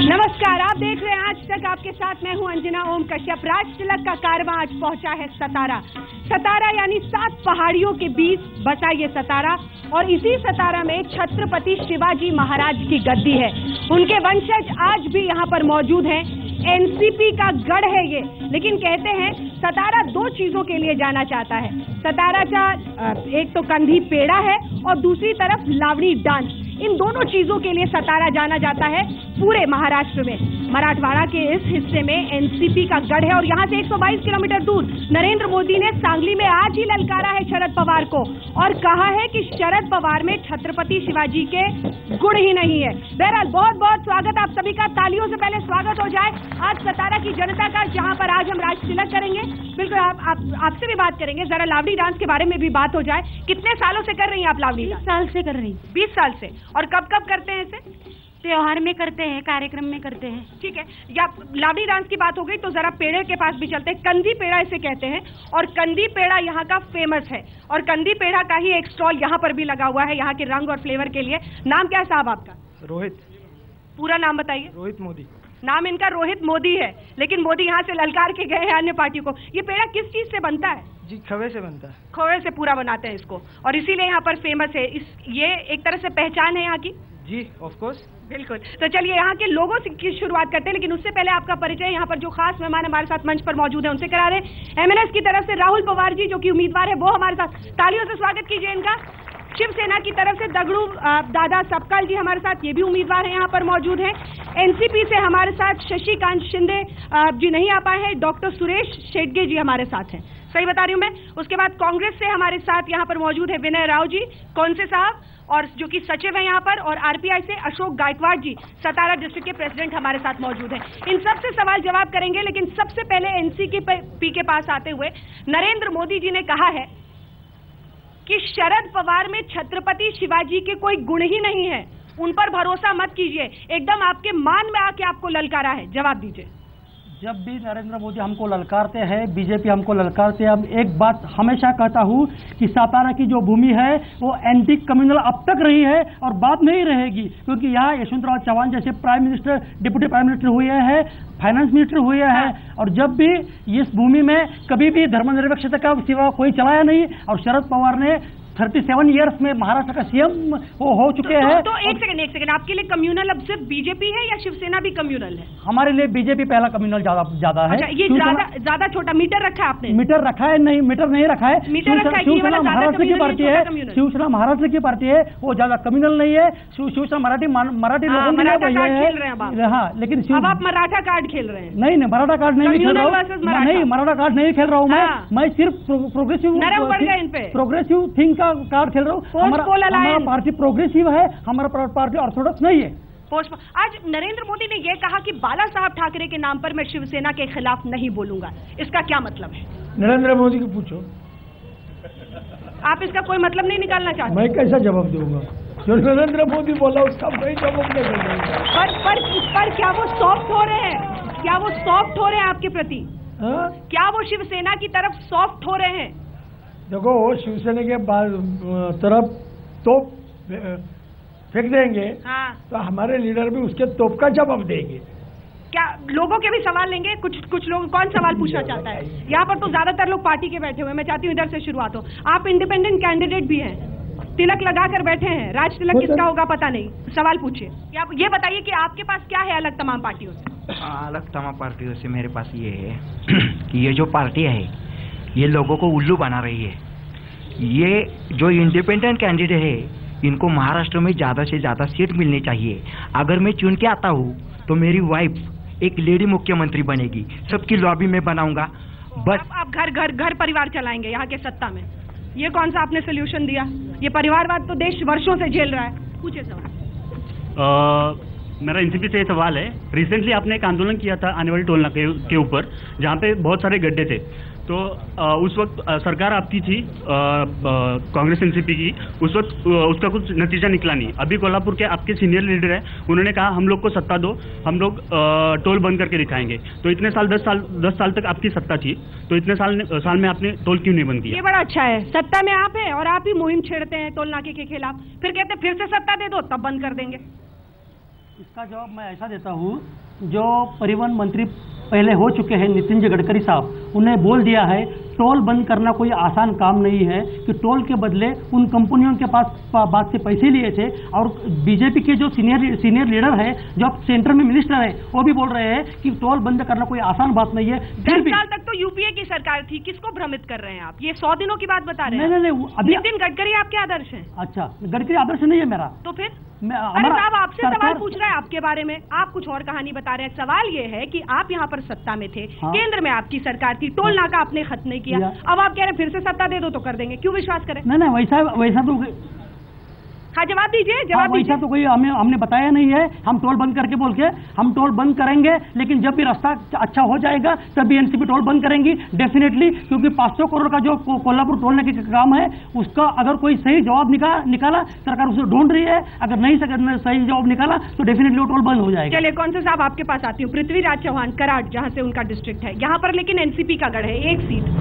नमस्कार, आप देख रहे हैं आज तक। आपके साथ मैं हूं अंजना ओम कश्यप। राज तिलक का कारवां आज पहुंचा है सतारा। सतारा यानी 7 पहाड़ियों के बीच बसा ये सतारा, और इसी सतारा में छत्रपति शिवाजी महाराज की गद्दी है। उनके वंशज आज भी यहाँ पर मौजूद हैं। एनसीपी का गढ़ है ये, लेकिन कहते हैं सतारा 2 चीजों के लिए जाना चाहता है। सतारा का एक तो कंधी पेड़ा है और दूसरी तरफ लावणी डांस। इन दोनों चीजों के लिए सतारा जाना जाता है पूरे महाराष्ट्र में। मराठवाड़ा के इस हिस्से में एनसीपी का गढ़ है, और यहाँ से 122 किलोमीटर दूर नरेंद्र मोदी ने सांगली में आज ही ललकारा है शरद पवार को, और कहा है कि शरद पवार में छत्रपति शिवाजी के गुण ही नहीं है। बहरहाल बहुत बहुत स्वागत आप सभी का। तालियों से पहले स्वागत हो जाए आज सतारा की जनता का, जहाँ पर आज हम राज तिलक करेंगे। बिल्कुल आपसे भी बात करेंगे, जरा लावणी डांस के बारे में भी बात हो जाए। कितने सालों से कर रही हैं आप लावणी? 20 साल से कर रही। 20 साल से। और कब कब करते हैं इसे? त्योहार में करते हैं, कार्यक्रम में करते हैं। ठीक है, या लावणी डांस की बात हो गई तो जरा पेड़े के पास भी चलते हैं। कंदी पेड़ा इसे कहते हैं, और कंदी पेड़ा यहाँ का फेमस है, और कंदी पेड़ा का ही एक स्टॉल यहाँ पर भी लगा हुआ है यहाँ के रंग और फ्लेवर के लिए। नाम क्या है साहब आपका? रोहित। पूरा नाम बताइए। रोहित मोदी। नाम इनका रोहित मोदी है, लेकिन मोदी यहाँ से ललकार के गए हैं अन्य पार्टियों को। ये पेड़ा किस चीज से बनता है? जी, खवे से बनता है। खोए से पूरा बनाते हैं इसको, और इसीलिए यहाँ पर फेमस है। ये एक तरह से पहचान है यहाँ की। जी, ऑफ कोर्स। बिल्कुल। तो चलिए यहाँ के लोगों से की शुरुआत करते हैं, लेकिन उससे पहले आपका परिचय। यहाँ पर जो खास मेहमान हमारे साथ मंच पर मौजूद है उनसे करा रहे हैं। एमएनएस की तरफ से राहुल पवार जी, जो कि उम्मीदवार है, वो हमारे साथ। तालियों से स्वागत कीजिए इनका। शिवसेना की तरफ से दगड़ू दादा सपकाल जी हमारे साथ, ये भी उम्मीदवार हैं, यहाँ पर मौजूद हैं। एनसीपी से हमारे साथ शशिकांत शिंदे जी नहीं आ पाए हैं। डॉक्टर सुरेश शेट्गे जी हमारे साथ हैं, सही बता रही हूँ मैं। उसके बाद कांग्रेस से हमारे साथ यहाँ पर मौजूद है विनय राव जी, कौन से साहब, और जो कि सचिव है यहाँ पर। और आरपीआई से अशोक गायकवाड़ जी, सतारा डिस्ट्रिक्ट के प्रेसिडेंट हमारे साथ मौजूद हैं। इन सबसे सवाल जवाब करेंगे, लेकिन सबसे पहले एनसीपी के पास आते हुए नरेंद्र मोदी जी ने कहा है कि शरद पवार में छत्रपति शिवाजी के कोई गुण ही नहीं है, उन पर भरोसा मत कीजिए। एकदम आपके मान में आके आपको ललकारा है, जवाब दीजिए। जब भी नरेंद्र मोदी हमको ललकारते हैं, बीजेपी हमको ललकारते हैं, अब एक बात हमेशा कहता हूं कि सतारा की जो भूमि है वो एंटी कम्युनल अब तक रही है और बाद में ही रहेगी, क्योंकि यहाँ यशवंतराव चौहान जैसे prime minister, deputy prime minister हुए हैं, फाइनेंस मिनिस्टर हुए हैं, और जब भी इस भूमि में कभी भी धर्मनिरपेक्षता का सिवा कोई चलाया नहीं। और शरद पवार ने 37 ईयर्स में महाराष्ट्र का सीएम वो हो चुके हैं। तो एक सेकंड, आपके लिए कम्युनल अब सिर्फ बीजेपी है या शिवसेना भी कम्युनल है? हमारे लिए बीजेपी पहला कम्युनल ज्यादा है। अच्छा, ये ज्यादा छोटा मीटर रखा है आपने? मीटर रखा है? नहीं, मीटर नहीं रखा है। शिवसेना महाराष्ट्र की पार्टी है, शिवसेना महाराष्ट्र की पार्टी है, वो ज्यादा कम्युनल नहीं है। शिवसेना मराठी लोगों के लिए। हाँ, लेकिन अब आप मराठा कार्ड खेल रहे हैं? नहीं, मराठा कार्ड नहीं खेल रहा हूँ। नहीं, मराठा कार्ड नहीं खेल रहा हूँ मैं सिर्फ प्रोग्रेसिव थिंक कार्ड खेल रहा हूँ। हमारा पार्टी प्रोग्रेसिव है, हमारा पार्टी ऑर्थोडॉक्स नहीं है। आज नरेंद्र मोदी ने यह कहा कि बाला साहब ठाकरे के नाम पर मैं शिवसेना के खिलाफ नहीं बोलूंगा, इसका क्या मतलब है? नरेंद्र मोदी को पूछो। आप इसका कोई मतलब नहीं निकालना चाहते? मैं कैसा जवाब दूंगा? जो नरेंद्र मोदी बोला उसका मैं जवाब नहीं दूंगा। पर क्या वो सॉफ्ट हो रहे हैं? क्या वो सॉफ्ट हो रहे हैं आपके प्रति? क्या वो शिवसेना की तरफ सॉफ्ट हो रहे हैं? देखो, शिवसेना के तरफ तोप फेंक देंगे, हाँ, तो हमारे लीडर भी उसके तोप का जवाब देंगे। क्या लोगों के भी सवाल लेंगे? कुछ लोग कौन सवाल पूछना चाहता है? यहाँ पर तो ज्यादातर लोग पार्टी के बैठे हुए। मैं चाहती हूँ इधर से शुरुआत हो। आप इंडिपेंडेंट कैंडिडेट भी हैं, तिलक लगा कर बैठे हैं। राज तिलक किसका होगा पता नहीं, सवाल पूछिए। ये बताइए कि आपके पास क्या है अलग तमाम पार्टियों से? अलग तमाम पार्टियों से मेरे पास ये है कि ये जो पार्टी है ये लोगों को उल्लू बना रही है। ये जो इंडिपेंडेंट कैंडिडेट है इनको महाराष्ट्र में ज़्यादा से ज़्यादा सीट मिलनी चाहिए। अगर मैं चुन के आता हूँ तो मेरी वाइफ एक लेडी मुख्यमंत्री बनेगी, सबकी लॉबी में बनाऊंगा। बस आप घर परिवार चलाएंगे यहाँ के सत्ता में। ये कौन सा आपने सोल्यूशन दिया? ये परिवारवाद तो देश वर्षों से झेल रहा है। पूछे सवाल। मेरा एनसीपी से ये सवाल है, रिसेंटली आपने एक आंदोलन किया था आने वाली टोल नाके के ऊपर, जहाँ पे बहुत सारे गड्ढे थे, तो उस वक्त सरकार आपकी थी कांग्रेस एनसीपी की, उस वक्त उसका कुछ नतीजा निकला नहीं। अभी कोल्हापुर के आपके सीनियर लीडर है, उन्होंने कहा हम लोग को सत्ता दो, हम लोग टोल बंद करके दिखाएंगे। तो इतने साल 10 साल तक आपकी सत्ता थी, तो इतने साल में आपने टोल क्यों नहीं बंद किया? ये बड़ा अच्छा है, सत्ता में आप हैं और आप ही मुहिम छेड़ते हैं टोल नाके के खिलाफ, फिर कहते हैं फिर से सत्ता दे दो तब बंद कर देंगे। इसका जवाब मैं ऐसा देता हूँ, जो परिवहन मंत्री पहले हो चुके हैं नितिन गडकरी साहब, उन्हें बोल दिया है टोल बंद करना कोई आसान काम नहीं है, कि टोल के बदले उन कंपनियों के पास बात से पैसे लिए थे। और बीजेपी के जो सीनियर लीडर है, जो अब सेंटर में मिनिस्टर है, वो भी बोल रहे हैं कि टोल बंद करना कोई आसान बात नहीं है। 10 साल तक तो यूपीए की सरकार थी, किसको भ्रमित कर रहे हैं आप? ये 100 दिनों की बात बता रहे हैं? नहीं, अभी नितिन गडकरी आपके आदर्श हैं? अच्छा, गडकरी आदर्श नहीं है मेरा। तो फिर अरे साहब, आपसे सवाल पूछ रहा है आपके बारे में, आप कुछ और कहानी बता रहे हैं। सवाल ये है कि आप यहाँ पर सत्ता में थे, हाँ? केंद्र में आपकी सरकार थी, टोल नाका आपने खत्म नहीं किया, अब आप कह रहे हैं फिर से सत्ता दे दो तो कर देंगे, क्यों विश्वास करें? नहीं, वैसा तो हाँ, जवाब दीजिए, जवाब दीजिए। वैसा तो कोई हमने बताया नहीं है, हम टोल बंद करके बोल के, हम टोल बंद करेंगे, लेकिन जब भी रास्ता अच्छा हो जाएगा तब भी एनसीपी टोल बंद करेंगी डेफिनेटली, क्योंकि 500 करोड़ का जो कोल्हापुर टोल नाके का काम है, उसका अगर कोई सही जवाब निकाला, सरकार उसे ढूंढ रही है, अगर नहीं सही जवाब निकाला तो डेफिनेटली वो टोल बंद हो जाएगा। चलिए, कौन से साहब आपके पास आती हूँ। पृथ्वीराज चौहान, कराड़, जहाँ से उनका डिस्ट्रिक्ट है, यहाँ पर लेकिन एनसीपी का गढ़ है, एक सीट,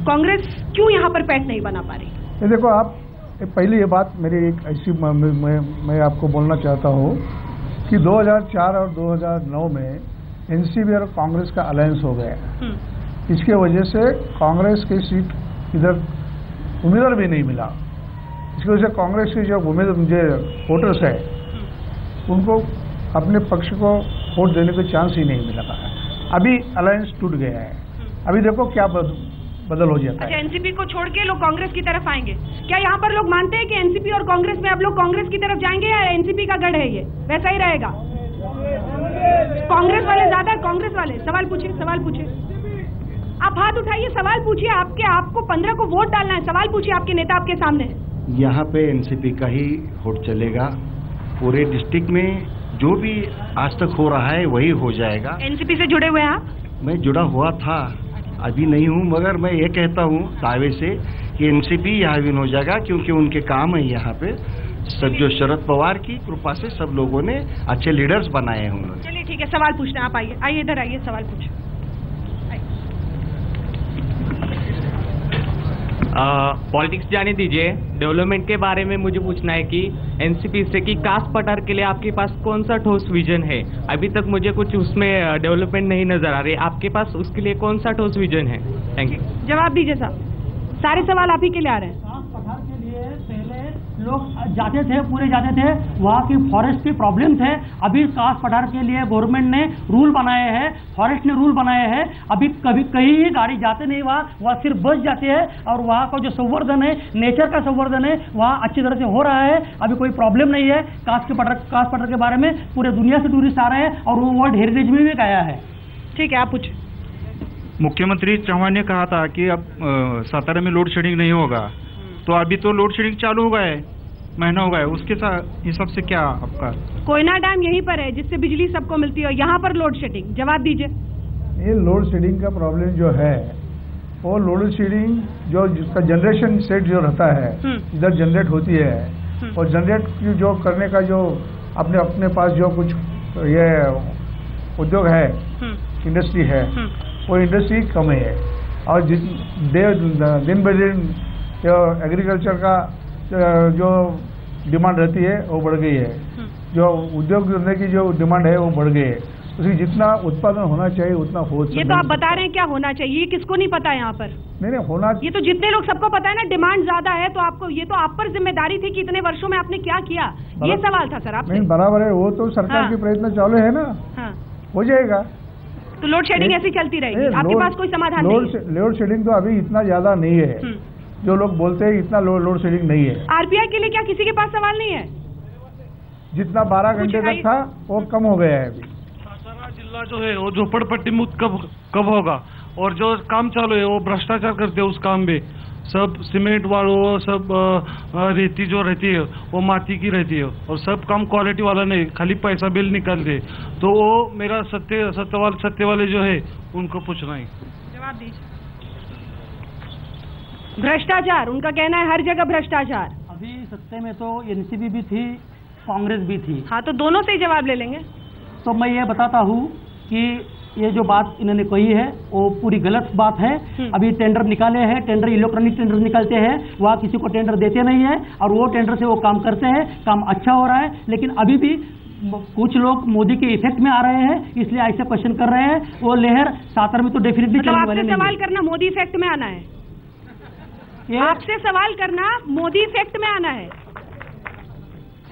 कांग्रेस क्यों यहाँ पर पैठ नहीं बना पा रही? देखो आप, पहली ये बात मेरी एक ऐसी मैं आपको बोलना चाहता हूँ कि 2004 और 2009 में एनसीपी और कांग्रेस का अलायंस हो गया। इसके वजह से कांग्रेस की सीट इधर उम्मीदवार भी नहीं मिला। इसकी वजह से कांग्रेस के जो वोटर्स है उनको अपने पक्ष को वोट देने का चांस ही नहीं मिला। अभी अलायंस टूट गया है, अभी देखो क्या बदल हो जाता है। अच्छा, एनसीपी को छोड़ के लोग कांग्रेस की तरफ आएंगे क्या? यहाँ पर लोग मानते हैं कि एनसीपी और कांग्रेस में अब लोग कांग्रेस की तरफ जाएंगे, या एनसीपी का गढ़ है ये वैसा ही रहेगा? कांग्रेस वाले ज्यादा, कांग्रेस वाले सवाल पूछिए, आप हाथ उठाइए, सवाल पूछिए। आपको 15 को वोट डालना है, सवाल पूछिए, आपके नेता आपके सामने। यहाँ पे एनसीपी का ही वोट चलेगा, पूरे डिस्ट्रिक्ट में जो भी आज तक हो रहा है वही हो जाएगा। एनसीपी से जुड़े हुए हैं आप? मैं जुड़ा हुआ था, अभी नहीं हूँ, मगर मैं ये कहता हूँ दावे से कि एनसीपी यहाँ विन हो जाएगा, क्योंकि उनके काम है यहाँ पे सब, जो शरद पवार की कृपा से सब लोगों ने अच्छे लीडर्स बनाए हैं उन्होंने। चलिए ठीक है, सवाल पूछना, आप आइए इधर आइए, सवाल पूछिए। पॉलिटिक्स जाने दीजिए, डेवलपमेंट के बारे में मुझे पूछना है कि एनसीपी से कि कास्ट पठार के लिए आपके पास कौन सा ठोस विजन है? अभी तक मुझे कुछ उसमें डेवलपमेंट नहीं नजर आ रही, आपके पास उसके लिए कौन सा ठोस विजन है? Thank you. जवाब दीजिए साहब, सारे सवाल आप ही के लिए आ रहे हैं। पठार के लिए पहले लोग जाते थे, पूरे जाते थे, वहाँ की फॉरेस्ट की प्रॉब्लम थे। अभी कास पठार के लिए गवर्नमेंट ने रूल बनाए हैं, फॉरेस्ट ने रूल बनाए हैं। अभी कभी कहीं गाड़ी जाते नहीं, वहाँ सिर्फ बस जाते हैं, और वहाँ का जो संवर्धन है, नेचर का संवर्धन है, वहाँ अच्छी तरह से हो रहा है, अभी कोई प्रॉब्लम नहीं है। कास पठार के बारे में पूरे दुनिया से टूरिस्ट आ रहे हैं, और वो वर्ल्ड हेरिटेज में भी गया है। ठीक है, आप पूछे। मुख्यमंत्री चौहान ने कहा था कि अब सातारा में लोड शेडिंग नहीं होगा, तो अभी तो लोड शेडिंग चालू हो गया है, महीना हो गया है, उसके हिसाब से क्या आपका? कोयना डैम यहीं पर है जिससे बिजली सबको मिलती है, यहाँ पर लोड शेडिंग, जवाब दीजिए। ये लोड शेडिंग का प्रॉब्लम जो है, वो लोड शेडिंग जो जिसका जनरेशन सेट जो रहता है, इधर जनरेट होती है, और जनरेट जो करने का जो अपने पास जो कुछ ये उद्योग है, इंडस्ट्री है, वो इंडस्ट्री कम है। और दिन ब दिन जो एग्रीकल्चर का जो डिमांड रहती है वो बढ़ गई है, जो उद्योग धंधे की जो डिमांड है वो बढ़ गई है। उसकी जितना उत्पादन होना चाहिए उतना हो। ये तो आप बता रहे हैं क्या होना चाहिए, ये किसको नहीं पता है यहाँ पर? नहीं होना, ये तो जितने लोग सबको पता है ना, डिमांड ज्यादा है, तो आपको ये तो आप पर जिम्मेदारी थी कि इतने वर्षों में आपने क्या किया, ये सवाल था सर आपसे। नहीं, बराबर है, वो तो सरकार के प्रयत्न चालू है ना, हो जाएगा। तो लोड शेडिंग ऐसी चलती रहेगी, आपके पास कोई समाधान नहीं है? लोड शेडिंग तो अभी इतना ज्यादा नहीं है, जो लोग बोलते हैं इतना लोड शेडिंग नहीं है। आरपीआई के लिए क्या किसी के पास सवाल नहीं है? जितना 12 घंटे तक था वो कम हो गया है। अभी सातारा जिला जो है वो झोपड़पट्टी मुक्त कब होगा? और जो काम चालू है वो भ्रष्टाचार करते हैं उस काम में, सब सीमेंट वालों, सब रेती जो रहती है वो माटी की रहती है, और सब काम क्वालिटी वाला नहीं, खाली पैसा बिल निकालते। तो वो मेरा सत्य वाले जो है उनको पूछना है। जवाब दीजिए। भ्रष्टाचार, उनका कहना है हर जगह भ्रष्टाचार। अभी सत्ते में तो एनसीपी भी थी, कांग्रेस भी थी। हाँ, तो दोनों से ही जवाब ले लेंगे। तो मैं ये बताता हूँ कि ये जो बात इन्होंने कही है वो पूरी गलत बात है। अभी टेंडर निकाले हैं, टेंडर इलेक्ट्रॉनिक टेंडर निकालते हैं, वहाँ किसी को टेंडर देते नहीं है और वो टेंडर से वो काम करते हैं, काम अच्छा हो रहा है। लेकिन अभी भी कुछ लोग मोदी के इफेक्ट में आ रहे हैं, इसलिए ऐसे क्वेश्चन कर रहे हैं। वो लहर सातर में तो डेफिनेटली चलने वाली नहीं है। सवाल करना मोदी इफेक्ट में आना है, आपसे सवाल करना मोदी इफेक्ट में आना है।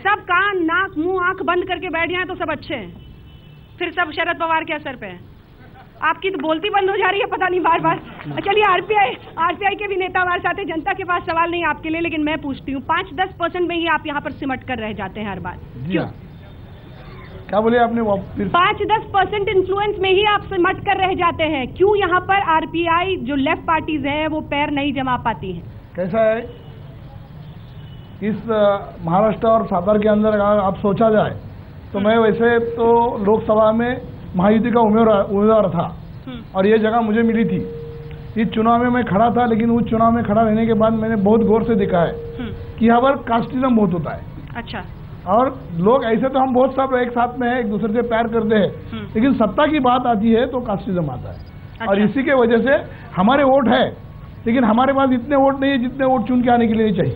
सब कान नाक मुंह आंख बंद करके बैठ जाए तो सब अच्छे हैं, फिर सब शरद पवार के असर पे है। आपकी तो बोलती बंद हो जा रही है, पता नहीं बार बार। चलिए, आरपीआई के भी नेता हमारे साथ हैं। जनता के पास सवाल नहीं आपके लिए, लेकिन मैं पूछती हूँ, 5-10% में ही आप यहाँ पर सिमट कर रह जाते हैं हर बार, क्यों? क्या बोले आपने? 5-10% इन्फ्लुएंस में ही आप सिमट कर रह जाते हैं, क्यों यहाँ पर आरपीआई जो लेफ्ट पार्टीज है वो पैर नहीं जमा पाती हैं? कैसा है, इस महाराष्ट्र और सातर के अंदर अगर आप सोचा जाए तो मैं वैसे तो लोकसभा में महायुति का उम्मीदवार था और ये जगह मुझे मिली थी। इस चुनाव में मैं खड़ा था, लेकिन उस चुनाव में खड़ा रहने के बाद मैंने बहुत गौर से देखा है कि यहाँ पर कास्टिज्म बहुत होता है। अच्छा। और लोग ऐसे तो हम बहुत सब एक साथ में है, एक दूसरे से प्यार करते हैं, लेकिन सत्ता की बात आती है तो कास्टिज्म आता है। अच्छा। और इसी के वजह से हमारे वोट है, लेकिन हमारे पास इतने वोट नहीं है जितने वोट चुन के आने के लिए चाहिए।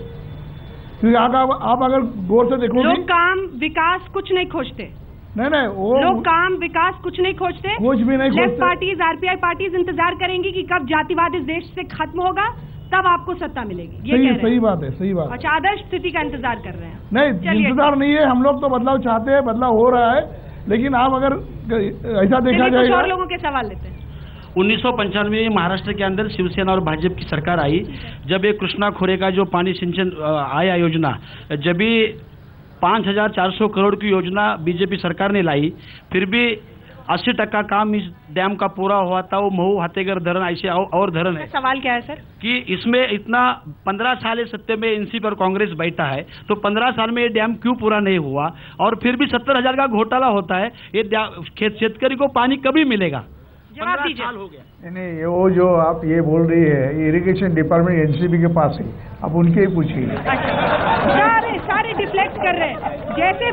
क्योंकि आप अगर गौर से देखोगे, लोग काम विकास कुछ नहीं खोजते। नहीं, वो लोग काम विकास कुछ नहीं खोजते, कुछ भी नहीं खोजते। लेफ्ट पार्टीज, आरपीआई पार्टीज इंतजार करेंगी कि कब जातिवाद इस देश से खत्म होगा, तब आपको सत्ता मिलेगी। ये सही बात है, सही बात। अच्छा, आदर्श स्थिति का इंतजार कर रहे हैं? नहीं, इंतजार नहीं है, हम लोग तो बदलाव चाहते हैं, बदलाव हो रहा है। लेकिन आप अगर ऐसा देखा जाए, और लोगों के सवाल लेते हैं। 1995 में महाराष्ट्र के अंदर शिवसेना और भाजपा की सरकार आई, जब ये कृष्णा खोरे का जो पानी सिंचन आया योजना, जब भी 5,400 करोड़ की योजना बीजेपी सरकार ने लाई, फिर भी 80% काम इस डैम का पूरा हुआ था। वो महू हाथेगर धरण ऐसे और धरण है। सवाल क्या है सर? कि इसमें इतना 15 साल सत्ते में एनसीपी और कांग्रेस बैठा है, तो 15 साल में ये डैम क्यों पूरा नहीं हुआ? और फिर भी 70,000 का घोटाला होता है। ये शेतकरी को पानी कभी मिलेगा? जवाब दीजिए। साल हो गया। नहीं, वो जो आप ये बोल रही है, इरिगेशन डिपार्टमेंट एनसीपी के पास है, आप उनके ही पूछिए। सारे डिफ्लेक्ट कर रहे हैं, जैसे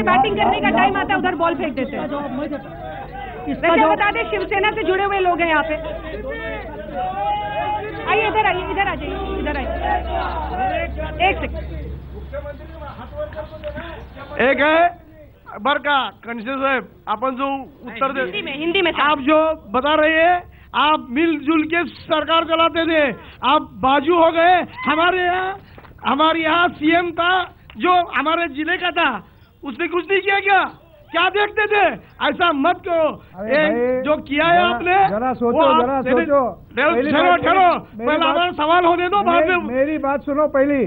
बैटिंग करने का टाइम आता है उधर बॉल फेंक देते हैं। वैसे बता दें, शिवसेना से जुड़े हुए लोग हैं यहाँ पे। आइए, इधर आइए, इधर आ जाइए, इधर आइए। एक सेकंड। एक है बर का कनिष्ठ साहब, अपन जो उत्तर दे हिंदी में आप जो बता रहे हैं, आप मिलजुल के सरकार चलाते थे, आप बाजू हो गए। हमारे यहाँ सीएम था जो हमारे जिले का था, उसने कुछ नहीं किया क्या देखते थे? ऐसा मत करो। जो किया है आपने, जरा सोचो। ठहरो, पहले हमारा सवाल होने दो, बाद में मेरी बात सुनो। पहली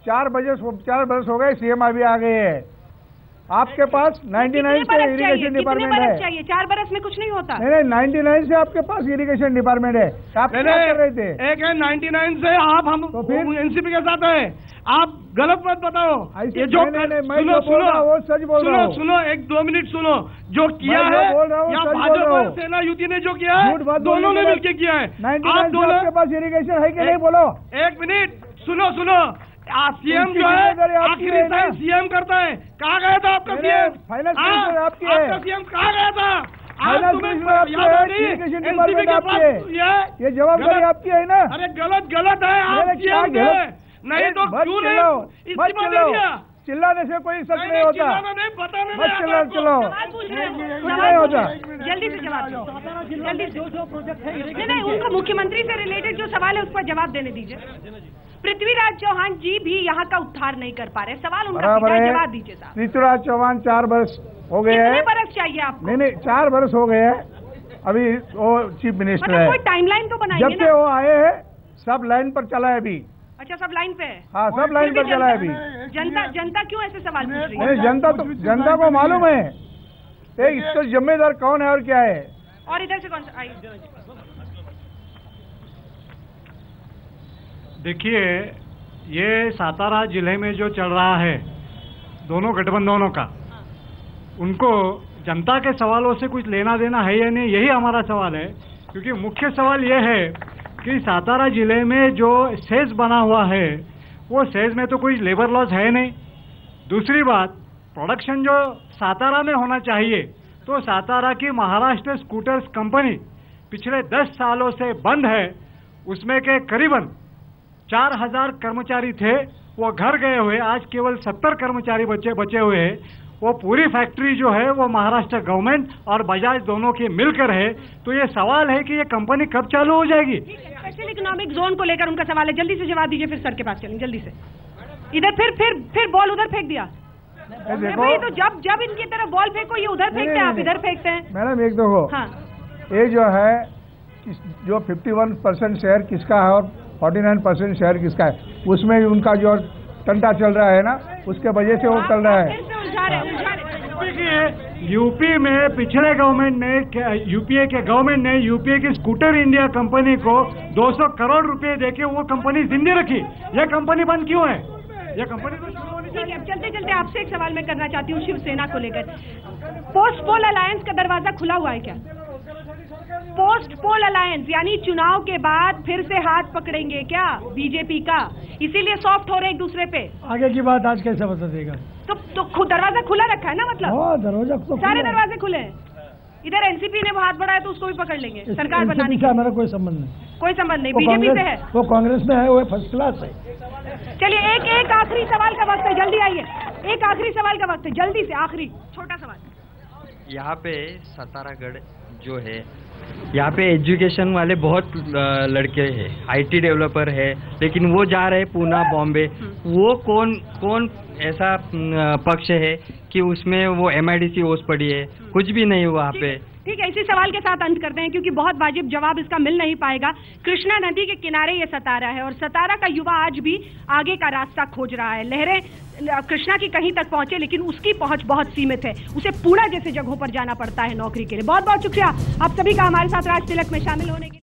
4 बरस हो गए, सीएम अभी आ गए हैं। आपके पास 99 से इरिगेशन डिपार्टमेंट है। चाहिए 4 बरस में कुछ नहीं होता। नहीं, 99 से आपके पास इरिगेशन डिपार्टमेंट है। आप क्या कर रहे थे? एक है 99 से आप हम तो फिर एनसीपी के साथ है। आप गलत मत बताओ। ये जो वो सच बोल रहा हूँ। सुनो 1-2 मिनट सुनो। जो किया है या भाजपा और सेना युति ने जो किया है, दोनों ने मिलकर किया है। आप दोनों के पास इरिगेशन है कि नहीं? बोलो। 1 मिनट सुनो। सीएम जो है आखिरी साइन सीएम करता है। कहाँ गया था आपका सीएम? फाइनेंस मिनिस्टर आपकी है। आपका सीएम कहाँ गया था? फाइनेंस मिनिस्टर आपकी है, इरिगेशन डिपार्टमेंट आपकी है। ये जवाबदारी आपकी है ना? अरे गलत है। आप सीएम है, नहीं तो क्यों इस्तीफा दे दिया? चिल्लाने से कोई सच नहीं होता। मत चिल्लाओ, नहीं होता। जल्दी से जवाब दो, जल्दी से। जो प्रोजेक्ट है नहीं, उनको मुख्यमंत्री से रिलेटेड जो सवाल है उस पर जवाब देने दीजिए। पृथ्वीराज चौहान जी भी यहाँ का उद्धार नहीं कर पा रहे, सवाल उनका जवाब दीजिए साहब। पृथ्वीराज चौहान 4 बरस हो गए हैं। कितने बरस चाहिए आपको? नहीं 4 बरस हो गए हैं। अभी वो चीफ मिनिस्टर है। कोई टाइमलाइन तो बनाइए। जब से वो आए हैं सब लाइन पर चला है अभी। अच्छा, सब लाइन पे है? हाँ, सब लाइन पर चला है अभी। जनता क्यों ऐसे सवाल पूछ रही है? जनता को मालूम है इसका जिम्मेदार कौन है और क्या है। और इधर से कौन सा? देखिए, ये सातारा जिले में जो चल रहा है दोनों गठबंधनों का, उनको जनता के सवालों से कुछ लेना देना है या नहीं, यही हमारा सवाल है। क्योंकि मुख्य सवाल ये है कि सातारा जिले में जो सेज बना हुआ है वो सेज में तो कोई लेबर लॉस है नहीं। दूसरी बात, प्रोडक्शन जो सातारा में होना चाहिए, तो सातारा की महाराष्ट्र स्कूटर्स कंपनी पिछले 10 सालों से बंद है। उसमें के करीबन 4000 कर्मचारी थे, वो घर गए हुए, आज केवल 70 कर्मचारी बचे हुए हैं। वो पूरी फैक्ट्री जो है वो महाराष्ट्र गवर्नमेंट और बजाज दोनों की मिलकर है। तो ये सवाल है कि ये कंपनी कब चालू हो जाएगी। स्पेशल इकोनॉमिक जोन को लेकर उनका सवाल है, जल्दी से जवाब दीजिए, फिर सर के पास चलेंगे जल्दी से। इधर फिर बॉल उधर फेंक दिया। भाई तो जब इनकी तरफ बॉल फेंको ये उधर फेंकते हैं, आप इधर फेंकते हैं। मैडम एक देखो, हाँ, ये जो है जो 51% शेयर किसका है और 49% शेयर किसका है, उसमें उनका जो टंटा चल रहा है ना, उसके वजह से वो चल रहा है। यूपी में पिछले गवर्नमेंट ने, यूपीए के गवर्नमेंट ने यूपीए की स्कूटर इंडिया कंपनी को 200 करोड़ रुपए देके वो कंपनी जिंदा रखी। ये कंपनी बंद क्यों है? ये कंपनी तो शुरू होनी चाहिए। ठीक है, चलते चलते आपसे एक सवाल मैं करना चाहती हूँ शिवसेना को लेकर। पोस्ट पोल अलायंस का दरवाजा खुला हुआ है क्या? पोस्ट पोल अलायंस यानी चुनाव के बाद फिर से हाथ पकड़ेंगे क्या बीजेपी का? इसीलिए सॉफ्ट हो रहे एक दूसरे पे। आगे की बात आज कैसे बता देगा? तो दरवाजा खुला रखा है ना, मतलब दरवाजा तो सारे दरवाजे खुले हैं। इधर एनसीपी ने हाथ बढ़ाया तो उसको भी पकड़ लेंगे। सरकार बनाने का हमारा कोई संबंध नहीं, कोई संबंध नहीं, बीजेपी से है, वो कांग्रेस में है, वो फर्स्ट क्लास है। चलिए एक आखिरी सवाल का वक्त है, जल्दी आइए। एक आखिरी सवाल का वक्त है, जल्दी से आखिरी छोटा सवाल। यहाँ पे सतारागढ़ जो है, यहाँ पे एजुकेशन वाले बहुत लड़के हैं, आईटी डेवलपर है, लेकिन वो जा रहे पूना बॉम्बे। वो कौन ऐसा पक्ष है कि उसमें वो MIDC ओस पड़ी है? कुछ भी नहीं वहाँ पे। ठीक है, इसी सवाल के साथ अंत करते हैं क्योंकि बहुत वाजिब जवाब इसका मिल नहीं पाएगा। कृष्णा नदी के किनारे ये सतारा है और सतारा का युवा आज भी आगे का रास्ता खोज रहा है। लहरें कृष्णा की कहीं तक पहुंचे लेकिन उसकी पहुंच बहुत सीमित है, उसे पूरा जैसे जगहों पर जाना पड़ता है नौकरी के लिए। बहुत बहुत शुक्रिया आप सभी का हमारे साथ राज तिलक में शामिल होने के लिए।